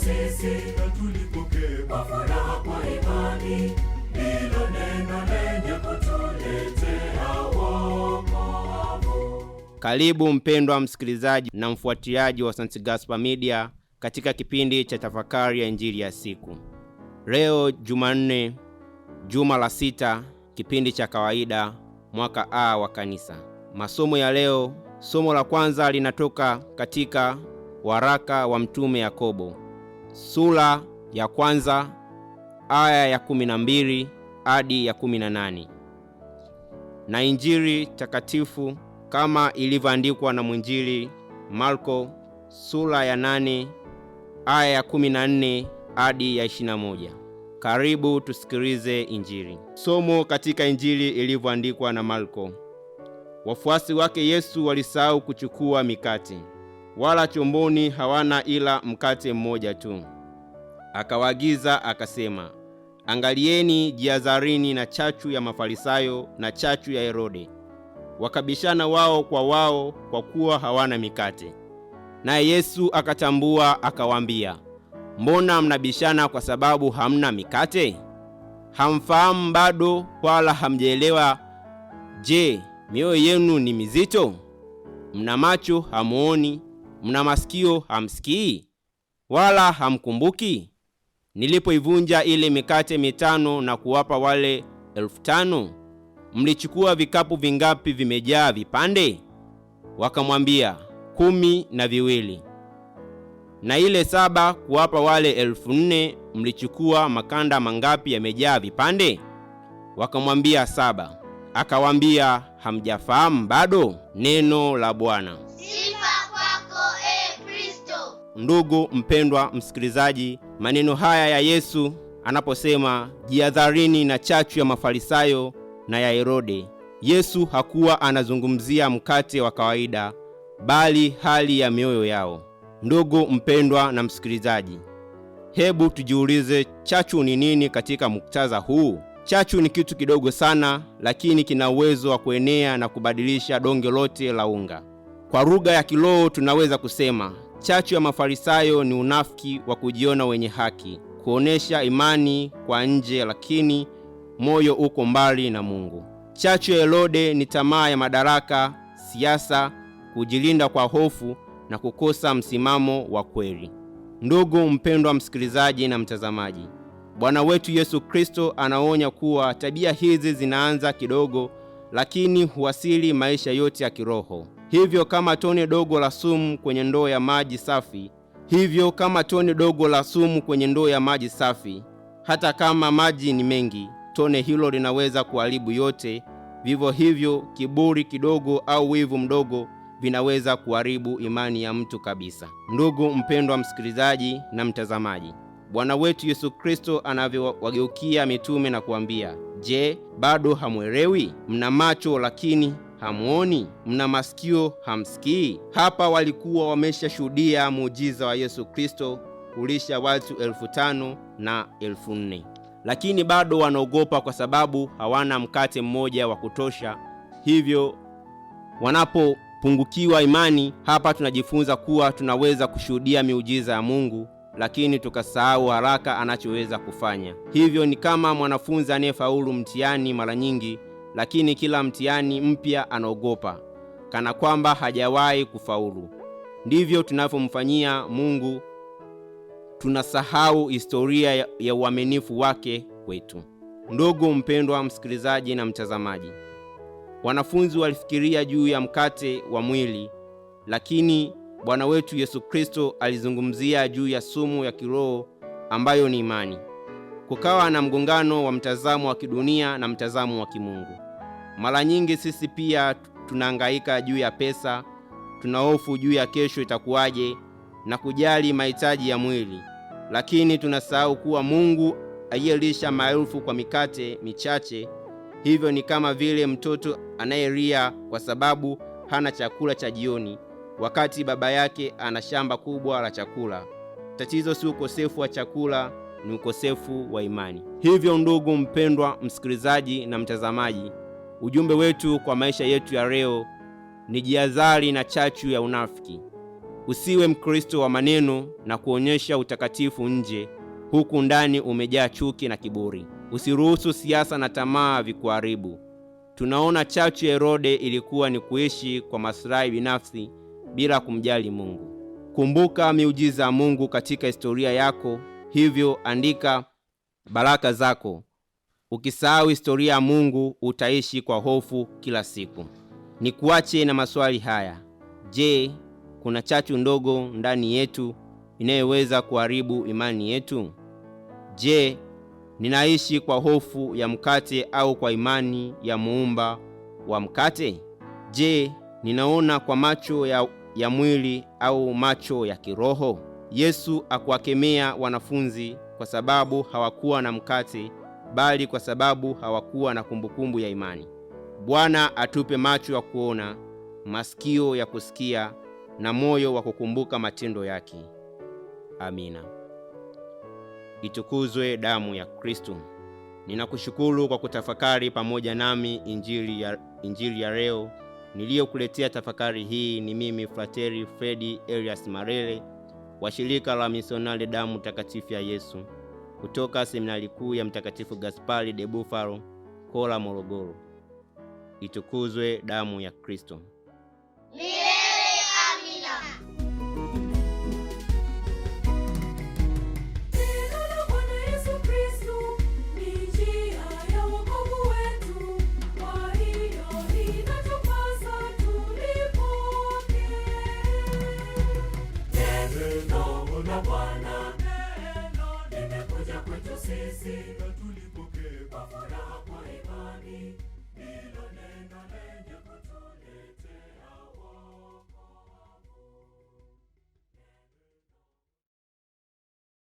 sisi, na tulipokee kwa furaha kwa imani hilo neno lenye kutuletea wokovu. Karibu mpendwa msikilizaji na mfuatiliaji wa St. Gaspar Media katika kipindi cha tafakari ya injili ya siku. Leo Jumanne, juma la 6, kipindi cha kawaida, mwaka A wa kanisa. Masomo ya leo, somo la kwanza linatoka katika waraka wa mtume Yakobo, sura ya kwanza aya ya 12 hadi ya 18. Na injili takatifu kama ilivyoandikwa na mwinjili Marko, sura ya 8 aya ya 14 hadi ya 21. Karibu tusikilize injili. Somo katika injili ilivyoandikwa na Marko. Wafuasi wake Yesu walisahau kuchukua mikate, wala chomboni hawana ila mkate mmoja tu. Akawaagiza akasema, angalieni, jihadharini na chachu ya Mafarisayo na chachu ya Herode. Wakabishana wao kwa wao kwa kuwa hawana mikate. Naye Yesu akatambua akawaambia, mbona mnabishana kwa sababu hamna mikate? Hamfahamu bado wala hamjaelewa? Je, mioyo yenu ni mizito? Mna macho hamuoni? Mna masikio hamsikii? Wala hamkumbuki? Nilipoivunja ile mikate 5 na kuwapa wale 5,000, mlichukua vikapu vingapi vimejaa vipande? Wakamwambia, 12. Na ile 7 kuwapa wale 4,000, mlichukua makanda mangapi yamejaa vipande? Wakamwambia 7. Akawaambia, hamjafahamu bado? Neno la Bwana. Sifa kwako Kristo. Ndugu mpendwa msikilizaji, maneno haya ya Yesu anaposema jihadharini na chachu ya Mafarisayo na ya Herode, Yesu hakuwa anazungumzia mkate wa kawaida, bali hali ya mioyo yao. Ndugu mpendwa na msikilizaji, hebu tujiulize, chachu ni nini katika muktadha huu? Chachu ni kitu kidogo sana, lakini kina uwezo wa kuenea na kubadilisha donge lote la unga. Kwa lugha ya kiroho tunaweza kusema chachu ya Mafarisayo ni unafiki wa kujiona wenye haki, kuonesha imani kwa nje lakini moyo uko mbali na Mungu. Chachu ya Herode ni tamaa ya madaraka, siasa, kujilinda kwa hofu na kukosa msimamo wa kweli. Ndugu mpendwa msikilizaji na mtazamaji, Bwana wetu Yesu Kristo anaonya kuwa tabia hizi zinaanza kidogo, lakini huasili maisha yote ya kiroho. Hivyo kama tone dogo la sumu kwenye ndoo ya maji safi, hata kama maji ni mengi, tone hilo linaweza kuharibu yote. Vivyo hivyo kiburi kidogo au wivu mdogo vinaweza kuharibu imani ya mtu kabisa. Ndugu mpendwa msikilizaji na mtazamaji, Bwana wetu Yesu Kristo anavyowageukia mitume na kuambia, je, bado hamuelewi? Mna macho lakini hamuoni? Mna masikio hamsikii? Hapa walikuwa wameshashuhudia muujiza wa Yesu Kristo kulisha watu 5,000 na 4,000, lakini bado wanaogopa kwa sababu hawana mkate mmoja wa kutosha. Hivyo wanapopungukiwa imani, hapa tunajifunza kuwa tunaweza kushuhudia miujiza ya Mungu, lakini tukasahau haraka anachoweza kufanya. Hivyo ni kama mwanafunzi anayefaulu mtihani mara nyingi, lakini kila mtihani mpya anaogopa kana kwamba hajawahi kufaulu. Ndivyo tunavyomfanyia Mungu, tunasahau historia ya uaminifu wake kwetu. Ndugu mpendwa msikilizaji na mtazamaji, wanafunzi walifikiria juu ya mkate wa mwili, lakini Bwana wetu Yesu Kristo alizungumzia juu ya sumu ya kiroho ambayo ni imani. Kukawa na mgongano wa mtazamo wa kidunia na mtazamo wa kimungu. Mara nyingi sisi pia tunahangaika juu ya pesa, tunahofu juu ya kesho itakuwaje na kujali mahitaji ya mwili, lakini tunasahau kuwa Mungu aliyelisha maelfu kwa mikate michache. Hivyo ni kama vile mtoto anayelia kwa sababu hana chakula cha jioni, wakati baba yake ana shamba kubwa la chakula. Tatizo si ukosefu wa chakula, ni ukosefu wa imani. Hivyo ndugu mpendwa msikilizaji na mtazamaji, ujumbe wetu kwa maisha yetu ya leo ni jihadhari na chachu ya unafiki. Usiwe Mkristo wa maneno na kuonyesha utakatifu nje, huku ndani umejaa chuki na kiburi. Usiruhusu siasa na tamaa vikuharibu. Tunaona chachu ya Herode ilikuwa ni kuishi kwa maslahi binafsi bila kumjali Mungu. Kumbuka miujiza ya Mungu katika historia yako, hivyo andika baraka zako. Ukisahau historia ya Mungu, utaishi kwa hofu kila siku. Nikuache na maswali haya. Je, kuna chachu ndogo ndani yetu inayoweza kuharibu imani yetu? Je, ninaishi kwa hofu ya mkate au kwa imani ya muumba wa mkate? Je, ninaona kwa macho ya mwili au macho ya kiroho? Yesu akuwakemea wanafunzi kwa sababu hawakuwa na mkate, bali kwa sababu hawakuwa na kumbukumbu ya imani. Bwana atupe macho ya kuona, masikio ya kusikia na moyo wa kukumbuka matendo yake. Amina. Itukuzwe damu ya Kristo. Ninakushukuru kwa kutafakari pamoja nami injili ya leo. Niliyokuletea tafakari hii ni mimi Frateri Fredi Elias Marele wa shirika la Misionari Damu Takatifu ya Yesu kutoka Seminari Kuu ya Mtakatifu Gaspari de Bufalo, Kola, Morogoro. Itukuzwe damu ya Kristo.